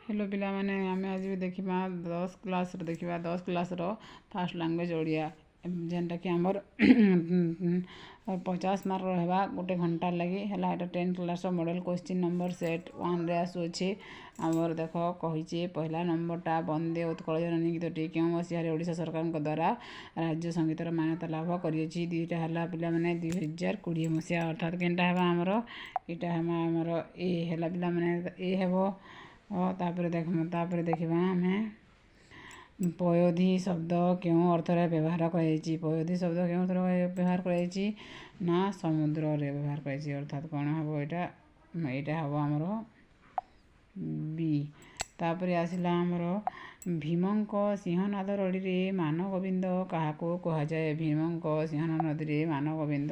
Hello पिलामाने आमे आज भी देखा 10 क्लास देखा 10 क्लास फास्ट लैंग्वेज ओडिया जेनटा कि आमर 50 मार्क रहा गोटे घंटा लगी है 10 class model question number set 1 रे आसुचे आमर देख कही पहला नंबरटा वंदे उत्कल जननी गीतटी क्यों मसीह ओडिशा सरकार द्वारा राज्य संगीतर मान्यता लाभ कर दुईटा है पिलाने 2020 मसीहा अर्थात केनटा है आमर यहाँ आमर ए है पिलाने ए हेब तापर देखा आम पयोधी शब्द क्यों अर्थ व्यवहार कर पयोधी शब्द क्यों अर्थ व्यवहार कर समुद्र रे व्यवहार कर अर्थात कौन हम यहाँ हम आमर बी तापर आसला आमर भीमंक सिंहनाद रड़ी मानगोविंद क्या कहुए भीमंक सिंहनाद नदी मानगोविंद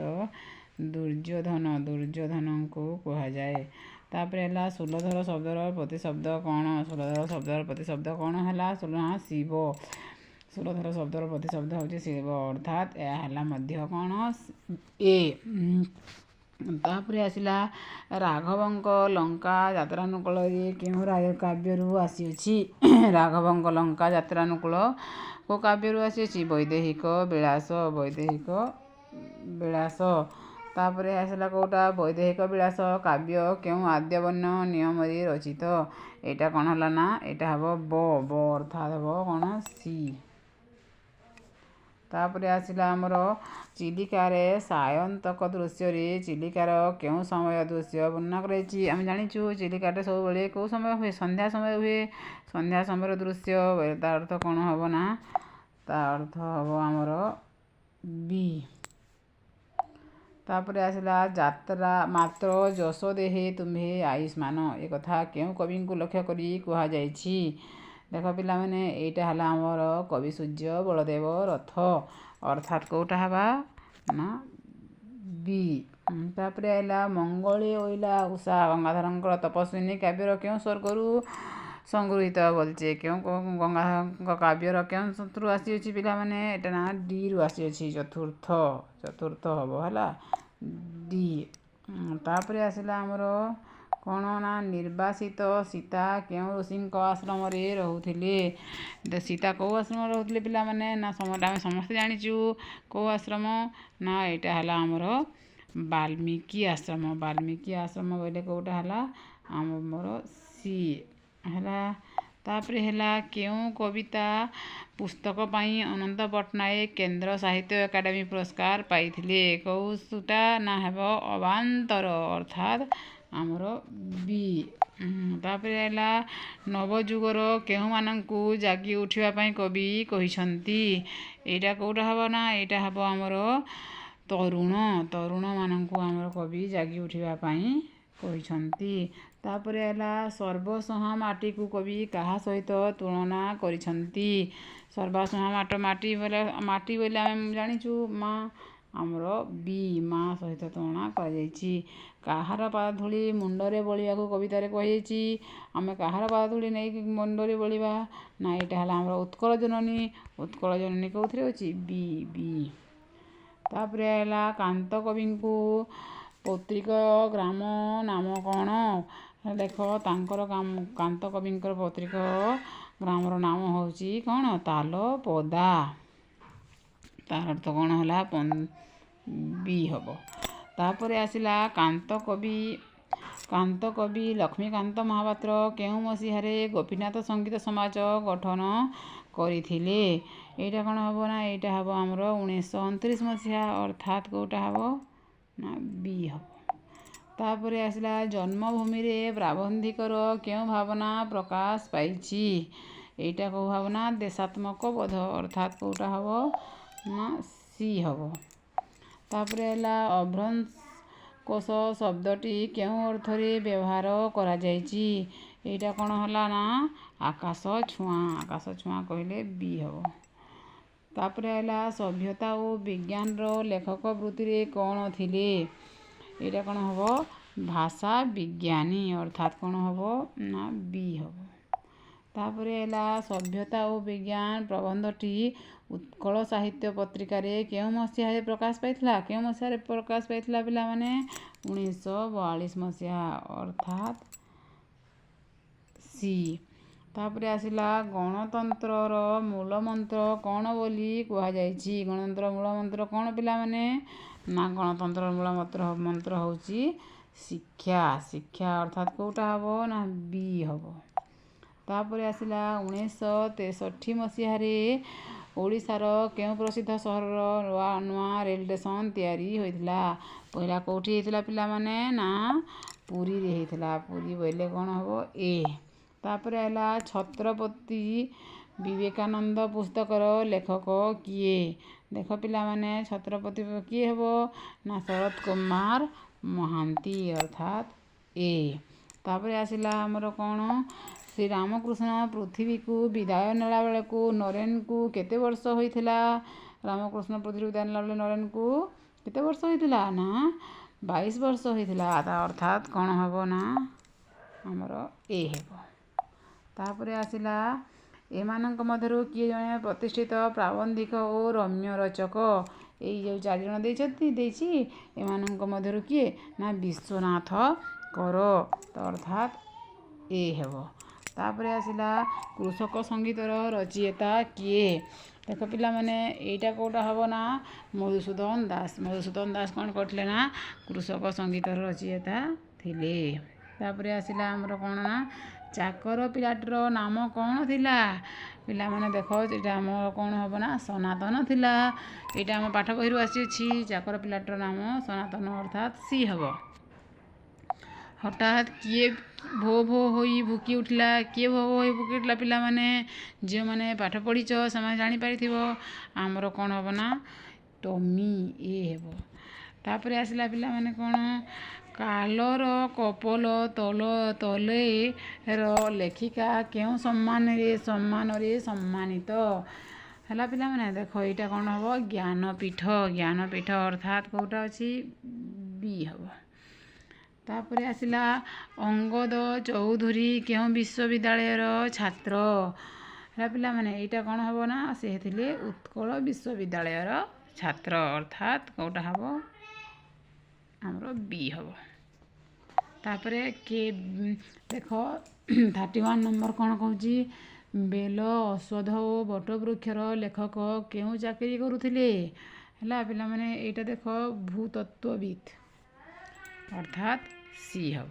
दुर्योधन को कहुए तापर है सूलधर शब्दर प्रतिशब्द कौन सूलधर शब्दर प्रतिशब्द कौन है शिव सूलधर शब्दर प्रतिशब्द हूँ शिव अर्थात यह कौन ए तापर आसला राघवंक लंका यात्रानुकूल क्यों काव्य आसी राघवंक लंका यात्रानुकूल को काव्य आसी वैदेहिक विलास तापर आसला कौटा वैदेहिक विलास काव्य क्यों आद्यवर्ण नियम रचित यहाँ कौन है ना यहाँ हम ब अर्थात हम कौन सी तापर आसला आमर चिलिकार सायंतक दृश्य चिलिकार क्यों समय दृश्य वर्णना कर जाचु चिलिकाटे सब बेले कौ समय हुए संध्या समय दृश्य तार अर्थ कौन हम ना तार अर्थ हम आमर बी तापर आसला यात्रा मात्र जश देहे तुम्हे आयुष्मान एक कथा क्यों कवि को लक्ष्य करी कहुई देख पिला माने एटा हला आमर कवि सूर्य बलदेव रथ अर्थात कौटा हवा ना बी तापर आइला मंगले ओइला उषा गंगाधर तपस्विनी काव्यर क्यों स्वर्गरु संगृहित बोलचे क्यों गंगा काव्यर क्यों शत्रु आसी पिला माने एटा ना डी रु आसी चतुर्थ हम है डी तापर आसला आमर कौन ना निर्वासित सीता क्यों ऋषि आश्रम रोते सीता कौ आश्रम रोते पिला माने ना आम समस्ते जाचु कौ आश्रम ना यहाँ है आमर वाल्मीकि आश्रम बोले कौटा है आमर सी है तापर है क्यों कविता पुस्तक पाई अनंत पट्टनायक केंद्र साहित्य एकाडेमी पुरस्कार पाइथिले कौटा ना हेब अवांतर अर्थात आमर बी तापर है नवजुगर केहू मानू जागी उठापी कवि कहिछंती एटा कौटा हम ना यहाँ हम आमर तरुण मानू आमर कवि जागी उठापी कहिछंती तापर है सर्वसहा माटी को कवि क्या सहित तुलना करिछंती सर्वसहा माटी बोले आम जाचु माँ आमर बी माँ सहित तुलना कर पादधूली मुंडरे बोलिया कवितार कही आम कहार पादधूली नहीं मुंडरे बोलिबा ना यहाँ है आमर उत्कल जननी कौन अच्छी बी बी तापर है कांत कवि को पौत्रिक ग्राम नाम कौन देख तांकर कांत कवि पौत्रिक ग्रामर नाम हूँ कौन तालपदा तार अर्थ कौन है बी हम तापर आसला कांत कवि लक्ष्मीकांत महापात्र क्यों मसीहार गोपीनाथ संगीत समाज गठन करथिले यहाँ कौन हम ना यहाँ हम आमर 1929 मसीहा अर्थात कौटा हम ना बी हम तापर आसला जन्मभूमि रे प्राबंधिकर क्यों भावना प्रकाश पाई यहाँ कौ भावना देशात्मक बोध अर्थात कौटा हम ना सी हम तापर है अभ्रंश कोश शब्दटी क्यों अर्थ व्यवहार करा यहाँ कौन है ना आकाश छुआ कहले बी हम तापर है सभ्यता और विज्ञान लेखक वृत्ति कौन थिले यहाँ कौन हम भाषा विज्ञानी अर्थात कौन हम ना बी हम तापर है सभ्यता और विज्ञान प्रबंधटी उत्कल साहित्य पत्रिकार क्यों मसीह प्रकाश पाई क्यों मसीह प्रकाश पाई पिला माने 1942 मसीहा अर्थात सी ତାପରେ ଆସିଲା ଗଣତନ୍ତ୍ରର ମୂଳମନ୍ତ୍ର କ'ଣ ବୋଲି କୁହାଯାଇଛି। ଗଣତନ୍ତ୍ର ମୂଳମନ୍ତ୍ର କ'ଣ ପିଲାମାନେ? ନା ଗଣତନ୍ତ୍ରର ମୂଳମନ୍ତ୍ର ହେଉଛି ଶିକ୍ଷା। ଶିକ୍ଷା ଅର୍ଥାତ୍ କେଉଁଟା ହେବ? ନା ବି ହେବ। ତାପରେ ଆସିଲା 1963 ମସିହାରେ ଓଡ଼ିଶାର କେଉଁ ପ୍ରସିଦ୍ଧ ସହରର ନୂଆ ରେଳ ଷ୍ଟେସନ ତିଆରି ହୋଇଥିଲା? ପହିଲା କେଉଁଠି ହେଇଥିଲା ପିଲାମାନେ? ନା ପୁରୀରେ ହେଇଥିଲା। ପୁରୀ ବୋଇଲେ କ'ଣ ହେବ? ଏ। ତାପରେ ହେଲା ଛତ୍ରପତି ବିବେକାନନ୍ଦ ପୁସ୍ତକର ଲେଖକ କିଏ? ଦେଖ ପିଲାମାନେ, ଛତ୍ରପତି କିଏ ହେବ? ନା ଶରତ କୁମାର ମହାନ୍ତି ଅର୍ଥାତ୍ ଏ। ତାପରେ ଆସିଲା ଆମର କ'ଣ? ଶ୍ରୀରାମକୃଷ୍ଣ ପୃଥିବୀକୁ ବିଦାୟ ନେଲା ବେଳକୁ ନରେନକୁ କେତେ ବର୍ଷ ହୋଇଥିଲା? ରାମକୃଷ୍ଣ ପୃଥିବୀକୁ ବିଦାୟ ନେଲା ବେଳେ ନରେନକୁ କେତେ ବର୍ଷ ହୋଇଥିଲା? ନା 22 ବର୍ଷ ହୋଇଥିଲା। ତା ଅର୍ଥାତ୍ କ'ଣ ହେବ? ନା ଆମର ଏ ହେବ। ତାପରେ ଆସିଲା ଏମାନଙ୍କ ମଧ୍ୟରୁ କିଏ ଜଣେ ପ୍ରତିଷ୍ଠିତ ପ୍ରାବନ୍ଧିକ ଓ ରମ୍ୟ ରଚକ? ଏଇ ଯେଉଁ 4 ଜଣ ଦେଇଛି ଏମାନଙ୍କ ମଧ୍ୟରୁ କିଏ? ନା ବିଶ୍ୱନାଥ କର। ତ ଅର୍ଥାତ୍ ଏ ହେବ। ତାପରେ ଆସିଲା କୃଷକ ସଙ୍ଗୀତର ରଚୟିତା କିଏ? ଦେଖ ପିଲାମାନେ, ଏଇଟା କେଉଁଟା ହେବ? ନା ମଧୁସୂଦନ ଦାସ। ମଧୁସୂଦନ ଦାସ କ'ଣ କରିଥିଲେ? ନା କୃଷକ ସଙ୍ଗୀତର ରଚୟିତା ଥିଲେ। ତାପରେ ଆସିଲା ଆମର କ'ଣ? ନା ଚାକର ପିଲାଟିର ନାମ କ'ଣ ଥିଲା? ପିଲାମାନେ ଦେଖ, ଏଇଟା ଆମର କ'ଣ ହେବ? ନା ସନାତନ ଥିଲା। ଏଇଟା ଆମ ପାଠ ବହିରୁ ଆସିଅଛି। ଚାକର ପିଲାଟିର ନାମ ସନାତନ ଅର୍ଥାତ୍ ସି ହେବ। ହଠାତ୍ କିଏ ଭୋ ଭୋ ହୋଇ ଭୁକି ଉଠିଲା? କିଏ ଭୋ ଭୋ ହୋଇ ଭୁକି ଉଠିଲା ପିଲାମାନେ? ଯେଉଁମାନେ ପାଠ ପଢ଼ିଛ ସେମାନେ ଜାଣିପାରିଥିବ। ଆମର କ'ଣ ହେବ? ନା ଟମି ଏ ହେବ। ତାପରେ ଆସିଲା ପିଲାମାନେ କ'ଣ? କାଲର କପୋଲ ତଲେର ଲେଖିକା କେଉଁ ସମ୍ମାନରେ ସମ୍ମାନିତ ହେଲା ପିଲାମାନେ? ଦେଖ, ଏଇଟା କ'ଣ ହେବ? ଜ୍ଞାନପୀଠ। ଜ୍ଞାନପୀଠ ଅର୍ଥାତ୍ କେଉଁଟା ଅଛି? ବି ହେବ। ତାପରେ ଆସିଲା ଅଙ୍ଗଦ ଚୌଧୁରୀ କେଉଁ ବିଶ୍ୱବିଦ୍ୟାଳୟର ଛାତ୍ର ହେଲା ପିଲାମାନେ? ଏଇଟା କ'ଣ ହେବ? ନା ସେ ଥିଲେ ଉତ୍କଳ ବିଶ୍ୱବିଦ୍ୟାଳୟର ଛାତ୍ର ଅର୍ଥାତ୍ କେଉଁଟା ହେବ? ଆମର ବି ହେବ। ତାପରେ ଦେଖ 31 ନମ୍ବର କ'ଣ କହୁଛି? ବେଲ ଔଷଧ ଓ ବଟବୃକ୍ଷର ଲେଖକ କେଉଁ ଚାକିରି କରୁଥିଲେ? ହେଲା ପିଲାମାନେ, ଏଇଟା ଦେଖ ଭୂତତ୍ତ୍ୱବିତ୍ ଅର୍ଥାତ୍ ସି ହେବ।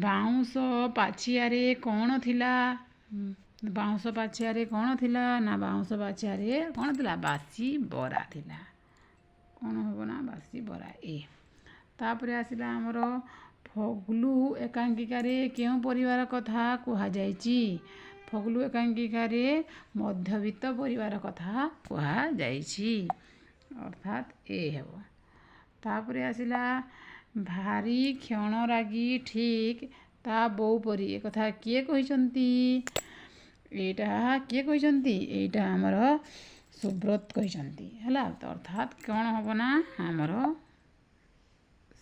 ବାଉଁଶ ପାଛିଆରେ କ'ଣ ଥିଲା? ବାଉଁଶ ପାଛିଆରେ କ'ଣ ଥିଲା? ନା ବାଉଁଶ ପାଛିଆରେ କ'ଣ ଥିଲା? ବାସି ବରା ଥିଲା। କ'ଣ ହେବ? ନା ବାସି ବରା ଏ। ତାପରେ ଆସିଲା ଆମର ଫଗୁଲୁ ଏକାଙ୍କିକାରେ କେଉଁ ପରିବାର କଥା କୁହାଯାଇଛି? ଫଗୁଲୁ ଏକାଙ୍କିକାରେ ମଧ୍ୟବିତ୍ତ ପରିବାର କଥା କୁହାଯାଇଛି ଅର୍ଥାତ୍ ଏ ହେବ। ତାପରେ ଆସିଲା ଭାରି କ୍ଷଣରାଗୀ ଠିକ୍ ତା ବୋଉ ପରି ଏ କଥା କିଏ କହିଛନ୍ତି? ଏଇଟା କିଏ କହିଛନ୍ତି? ଏଇଟା ଆମର ସୁବ୍ରତ କହିଛନ୍ତି ହେଲା। ଅର୍ଥାତ୍ କ'ଣ ହେବ? ନା ଆମର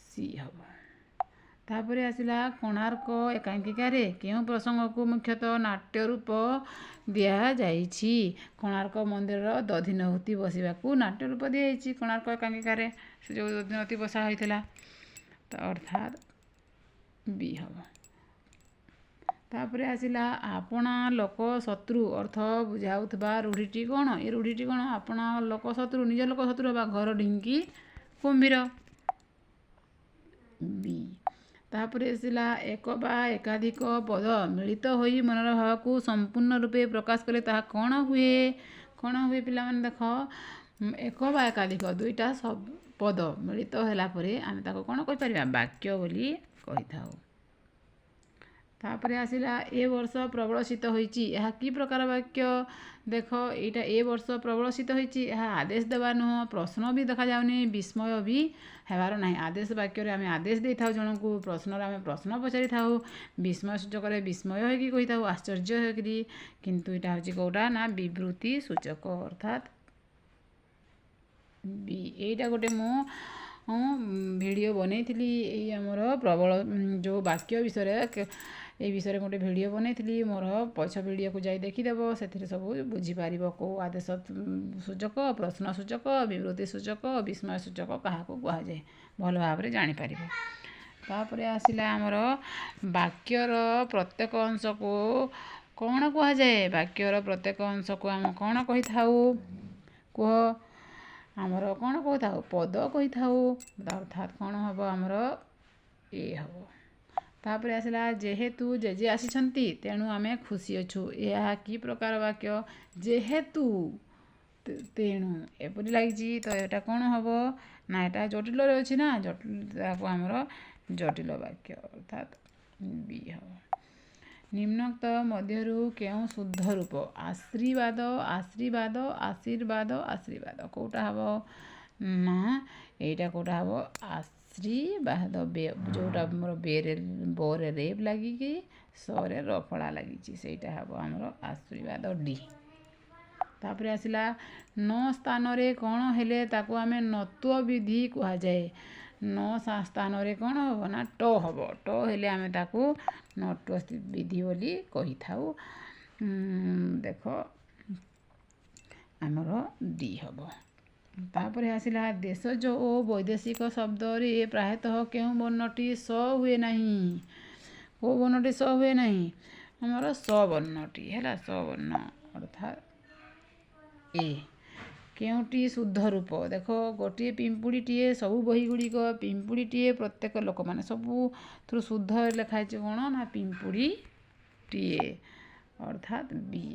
ସି ହେବ। ତାପରେ ଆସିଲା କୋଣାର୍କ ଏକାଙ୍କିକାରେ କେଉଁ ପ୍ରସଙ୍ଗକୁ ମୁଖ୍ୟତଃ ନାଟ୍ୟ ରୂପ ଦିଆଯାଇଛି? କୋଣାର୍କ ମନ୍ଦିରର ଦଧିନଉତି ବସିବାକୁ ନାଟ୍ୟ ରୂପ ଦିଆଯାଇଛି କୋଣାର୍କ ଏକାଙ୍କିକାରେ। ସେ ଯେଉଁ ଦଧିନଉତି ବସା ହୋଇଥିଲା। ତ ଅର୍ଥାତ୍ ବି ହେବ। ତାପରେ ଆସିଲା ଆପଣା ଲୋକ ଶତ୍ରୁ ଅର୍ଥ ବୁଝାଉଥିବା ରୂଢ଼ିଟି କ'ଣ? ଏ ରୂଢ଼ିଟି କ'ଣ? ଆପଣା ଲୋକ ଶତ୍ରୁ, ନିଜ ଲୋକ ଶତ୍ରୁ ହେବା ଘର ଢିଙ୍କି କୁମ୍ଭୀର ବି। ତାପରେ ଆସିଲା ଏକ ବା ଏକାଧିକ ପଦ ମିଳିତ ହୋଇ ମନର ଭାବକୁ ସମ୍ପୂର୍ଣ୍ଣ ରୂପେ ପ୍ରକାଶ କଲେ ତାହା କ'ଣ ହୁଏ? କ'ଣ ହୁଏ ପିଲାମାନେ? ଦେଖ, ଏକ ବା ଏକାଧିକ ଦୁଇଟା ପଦ ମିଳିତ ହେଲା ପରେ ଆମେ ତାକୁ କ'ଣ କହିପାରିବା? ବାକ୍ୟ ବୋଲି କହିଥାଉ। ତାପରେ ଆସିଲା ଏ ବର୍ଷ ପ୍ରବଳ ଶୀତ ହୋଇଛି। ଏହା କି ପ୍ରକାର ବାକ୍ୟ? ଦେଖ, ଏଇଟା ଏ ବର୍ଷ ପ୍ରବଳ ଶୀତ ହୋଇଛି। ଏହା ଆଦେଶ ଦେବା ନୁହଁ। ପ୍ରଶ୍ନ ବି ଦେଖାଯାଉନି, ବିସ୍ମୟ ବି ହେବାର ନାହିଁ। ଆଦେଶ ବାକ୍ୟରେ ଆମେ ଆଦେଶ ଦେଇଥାଉ ଜଣକୁ, ପ୍ରଶ୍ନରେ ଆମେ ପ୍ରଶ୍ନ ପଚାରିଥାଉ, ବିସ୍ମୟ ସୂଚକରେ ବିସ୍ମୟ ହୋଇକି କହିଥାଉ, ଆଶ୍ଚର୍ଯ୍ୟ ହୋଇକରି। କିନ୍ତୁ ଏଇଟା ହେଉଛି କେଉଁଟା? ନା ବିବୃତ୍ତି ସୂଚକ ଅର୍ଥାତ୍ ବି। ଏଇଟା ଗୋଟେ ମୁଁ ଭିଡ଼ିଓ ବନେଇଥିଲି ଏଇ ଆମର ପ୍ରବଳ ଯେଉଁ ବାକ୍ୟ ବିଷୟରେ, ଏଇ ବିଷୟରେ ଗୋଟେ ଭିଡ଼ିଓ ବନେଇଥିଲି। ମୋର ପଛ ଭିଡ଼ିଓକୁ ଯାଇ ଦେଖିଦେବ। ସେଥିରେ ସବୁ ବୁଝିପାରିବ କେଉଁ ଆଦେଶ ସୂଚକ, ପ୍ରଶ୍ନ ସୂଚକ, ବିବୃତ୍ତି ସୂଚକ, ବିସ୍ମୟ ସୂଚକ କାହାକୁ କୁହାଯାଏ। ଭଲ ଭାବରେ ଜାଣିପାରିବ। ତାପରେ ଆସିଲା ଆମର ବାକ୍ୟର ପ୍ରତ୍ୟେକ ଅଂଶକୁ କ'ଣ କୁହାଯାଏ? ବାକ୍ୟର ପ୍ରତ୍ୟେକ ଅଂଶକୁ ଆମେ କ'ଣ କହିଥାଉ? କୁହ। ଆମର କ'ଣ କହିଥାଉ? ପଦ କହିଥାଉ। ଅର୍ଥାତ୍ କ'ଣ ହେବ ଆମର? ଏ ହେବ। ତାପରେ ଆସିଲା ଯେହେତୁ ଜେଜେ ଆସିଛନ୍ତି ତେଣୁ ଆମେ ଖୁସି ଅଛୁ। ଏହା କି ପ୍ରକାର ବାକ୍ୟ? ଯେହେତୁ ତେଣୁ ଏପରି ଲାଗିଛି ତ ଏଇଟା କ'ଣ ହେବ? ନା ଏଇଟା ଜଟିଳରେ ଅଛି ନା, ତାକୁ ଆମର ଜଟିଳ ବାକ୍ୟ ଅର୍ଥାତ୍ ବି ହେବ। ନିମ୍ନୋକ୍ତ ମଧ୍ୟରୁ କେଉଁ ଶୁଦ୍ଧ ରୂପ? ଆଶୀର୍ବାଦ, ଆଶୀର୍ବାଦ, ଆଶୀର୍ବାଦ, ଆଶୀର୍ବାଦ। କେଉଁଟା ହେବ? ନା ଏଇଟା କେଉଁଟା ହେବ? ଆଶୀର୍ବାଦ। ଯେଉଁଟା ଆମର ବରେ ରେବ୍ ଲାଗିକି ସରେ ରଫଳା ଲାଗିଛି ସେଇଟା ହେବ ଆମର ଆଶୀର୍ବାଦ ଡି। ତାପରେ ଆସିଲା ନ ସ୍ଥାନରେ କ'ଣ ହେଲେ ତାକୁ ଆମେ ନତ୍ୱ ବିଧି କୁହାଯାଏ। ନ ସ୍ଥାନରେ କ'ଣ ହେବ? ନା ଟ ହେବ। ଟ ହେଲେ ଆମେ ତାକୁ ନତ୍ୱ ବିଧି ବୋଲି କହିଥାଉ। ଦେଖ ଆମର ଡି ହେବ। ତାପରେ ଆସିଲା ଦେଶଜ ଓ ବୈଦେଶିକ ଶବ୍ଦରେ ପ୍ରାୟତଃ କେଉଁ ବର୍ଣ୍ଣଟି ସ ହୁଏ ନାହିଁ? କେଉଁ ବର୍ଣ୍ଣଟି ସ ହୁଏ ନାହିଁ? ଆମର ସ ବର୍ଣ୍ଣଟି ହେଲା। ସ ବର୍ଣ୍ଣ ଅର୍ଥାତ୍ ଏ। କେଉଁଟି ଶୁଦ୍ଧ ରୂପ? ଦେଖ ଗୋଟିଏ ପିମ୍ପୁଡ଼ିଟିଏ ସବୁ ବହିଗୁଡ଼ିକ ପିମ୍ପୁଡ଼ିଟିଏ ପ୍ରତ୍ୟେକ ଲୋକମାନେ ସବୁଥିରୁ ଶୁଦ୍ଧ ଲେଖା ହେଇଛି କ'ଣ? ନା ପିମ୍ପୁଡ଼ିଟିଏ ଅର୍ଥାତ୍ ବି।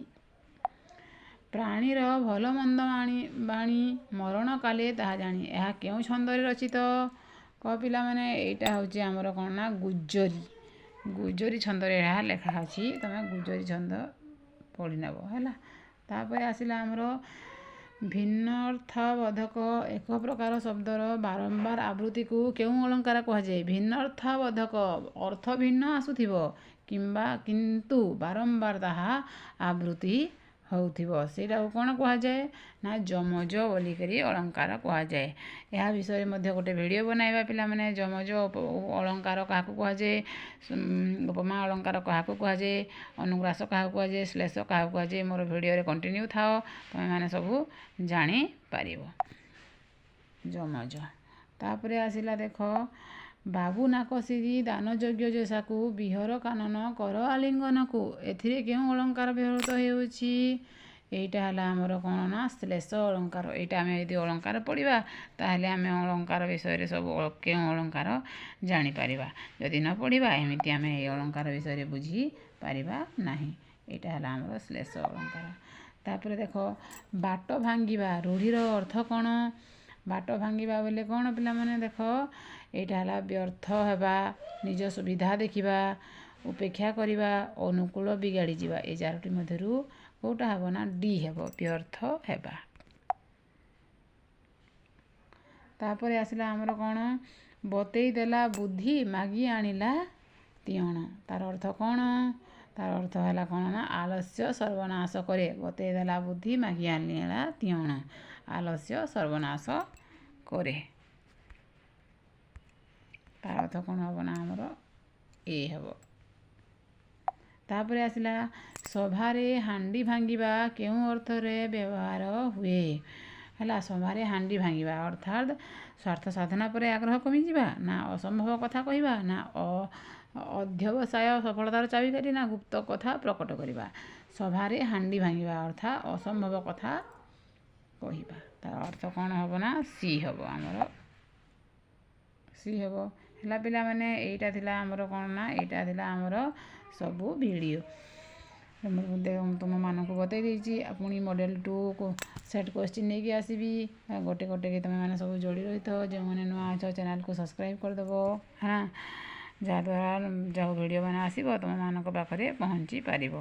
ପ୍ରାଣୀର ଭଲ ମନ୍ଦ ବାଣୀ ମରଣ କାଲେ ତାହା ଜାଣି। ଏହା କେଉଁ ଛନ୍ଦରେ ରଚିତ? କହ ପିଲାମାନେ ଏଇଟା ହେଉଛି ଆମର କ'ଣ? ନା ଗୁଜରୀ। ଗୁଜରୀ ଛନ୍ଦରେ ଏହା ଲେଖା ଅଛି। ତୁମେ ଗୁଜରୀ ଛନ୍ଦ ପଢ଼ି ନେବ ହେଲା। ତାପରେ ଆସିଲା ଆମର ଭିନ୍ନର୍ଥବୋଧକ ଏକ ପ୍ରକାର ଶବ୍ଦର ବାରମ୍ବାର ଆବୃତ୍ତିକୁ କେଉଁ ଅଳଙ୍କାର କୁହାଯାଏ? ଭିନ୍ନର୍ଥବୋଧକ ଅର୍ଥ ଭିନ୍ନ ଆସୁଥିବ କିମ୍ବା କିନ୍ତୁ ବାରମ୍ବାର ତାହା ଆବୃତ୍ତି ହେଉଥିବ ସେଇଟାକୁ କ'ଣ କୁହାଯାଏ? ନା ଯମଜ ବୋଲିକରି ଅଳଙ୍କାର କୁହାଯାଏ। ଏହା ବିଷୟରେ ମଧ୍ୟ ଗୋଟେ ଭିଡ଼ିଓ ବନାଇବା ପିଲାମାନେ। ଯମଜ ଅଳଙ୍କାର କାହାକୁ କୁହାଯାଏ? ଉପମା ଅଳଙ୍କାର କାହାକୁ କୁହାଯାଏ? ଅନୁଗ୍ରାସ କାହାକୁ କୁହାଯାଏ? ଶ୍ଲେଷ କାହାକୁ କୁହାଯାଏ? ମୋର ଭିଡ଼ିଓରେ କଣ୍ଟିନ୍ୟୁ ଥାଅ, ତୁମେମାନେ ସବୁ ଜାଣିପାରିବ। ଯମଜ। ତାପରେ ଆସିଲା ଦେଖ ବାବୁ ନାକ ସିରି ଦାନଯଜ୍ଞ ଯେସାକୁ ବିହର କାନନ କର ଆଲିଙ୍ଗନକୁ। ଏଥିରେ କେଉଁ ଅଳଙ୍କାର ବ୍ୟବହୃତ ହେଉଛି? ଏଇଟା ହେଲା ଆମର କ'ଣ? ନା ଶ୍ଲେଷ ଅଳଙ୍କାର। ଏଇଟା ଆମେ ଯଦି ଅଳଙ୍କାର ପଢ଼ିବା ତାହେଲେ ଆମେ ଅଳଙ୍କାର ବିଷୟରେ ସବୁ କେଉଁ ଅଳଙ୍କାର ଜାଣିପାରିବା। ଯଦି ନ ପଢ଼ିବା ଏମିତି ଆମେ ଏଇ ଅଳଙ୍କାର ବିଷୟରେ ବୁଝିପାରିବା ନାହିଁ। ଏଇଟା ହେଲା ଆମର ଶ୍ଲେଷ ଅଳଙ୍କାର। ତାପରେ ଦେଖ ବାଟ ଭାଙ୍ଗିବା ରୂଢ଼ିର ଅର୍ଥ କ'ଣ? ବାଟ ଭାଙ୍ଗିବା ବୋଲେ କ'ଣ ପିଲାମାନେ? ଦେଖ ଏଇଟା ହେଲା ବ୍ୟର୍ଥ ହେବା, ନିଜ ସୁବିଧା ଦେଖିବା, ଉପେକ୍ଷା କରିବା, ଅନୁକୂଳ ବିଗାଡ଼ି ଯିବା। ଏଇ ଚାରୋଟି ମଧ୍ୟରୁ କେଉଁଟା ହେବ? ନା ଡି ହେବ, ବ୍ୟର୍ଥ ହେବା। ତାପରେ ଆସିଲା ଆମର କ'ଣ? ବତେଇ ଦେଲା ବୁଦ୍ଧି ମାଗି ଆଣିଲା ତିଅଣ। ତାର ଅର୍ଥ କ'ଣ? ତାର ଅର୍ଥ ହେଲା କ'ଣ? ନା ଆଲସ୍ୟ ସର୍ବନାଶ କରେ। ବତେଇ ଦେଲା ବୁଦ୍ଧି ମାଗି ଆଣିଲା ତିଅଣ। ଆଲସ୍ୟ ସର୍ବନାଶ କରେ। ତାର ଅର୍ଥ କ'ଣ ହେବ? ନା ଆମର ଏ ହେବ। ତାପରେ ଆସିଲା ସଭାରେ ହାଣ୍ଡି ଭାଙ୍ଗିବା କେଉଁ ଅର୍ଥରେ ବ୍ୟବହାର ହୁଏ? ହେଲା ସଭାରେ ହାଣ୍ଡି ଭାଙ୍ଗିବା ଅର୍ଥାତ୍ ସ୍ୱାର୍ଥ ସାଧନା ପରେ ଆଗ୍ରହ କମିଯିବା, ନା ଅସମ୍ଭବ କଥା କହିବା, ନା ଅଧ୍ୟବସାୟ ସଫଳତାର ଚାବିକାଠି, ନା ଗୁପ୍ତ କଥା ପ୍ରକଟ କରିବା। ସଭାରେ ହାଣ୍ଡି ଭାଙ୍ଗିବା ଅର୍ଥାତ୍ ଅସମ୍ଭବ କଥା କହିବା। ତାର ଅର୍ଥ କ'ଣ ହେବ? ନା ସି ହେବ ଆମର। ସି ହେବ। ହେଲା ପିଲାମାନେ ଏଇଟା ଥିଲା ଆମର କ'ଣ? ନା ଏଇଟା ଥିଲା ଆମର ସବୁ ଭିଡ଼ିଓ। ତୁମମାନଙ୍କୁ ବତେଇ ଦେଇଛି। ପୁଣି ମଡ଼େଲ୍ 2 ସେଟ୍ କୋଶ୍ଚିନ୍ ନେଇକି ଆସିବି। ଗୋଟେ ଗୋଟେକି ତୁମେମାନେ ସବୁ ଯୋଡ଼ି ରହିଥାଅ। ଯେଉଁମାନେ ନୂଆ ଅଛ ଚ୍ୟାନେଲ୍କୁ ସବସ୍କ୍ରାଇବ୍ କରିଦେବ ହେଲା, ଯାହାଦ୍ୱାରା ଯେଉଁ ଭିଡ଼ିଓ ମାନେ ଆସିବ ତୁମମାନଙ୍କ ପାଖରେ ପହଞ୍ଚି ପାରିବ।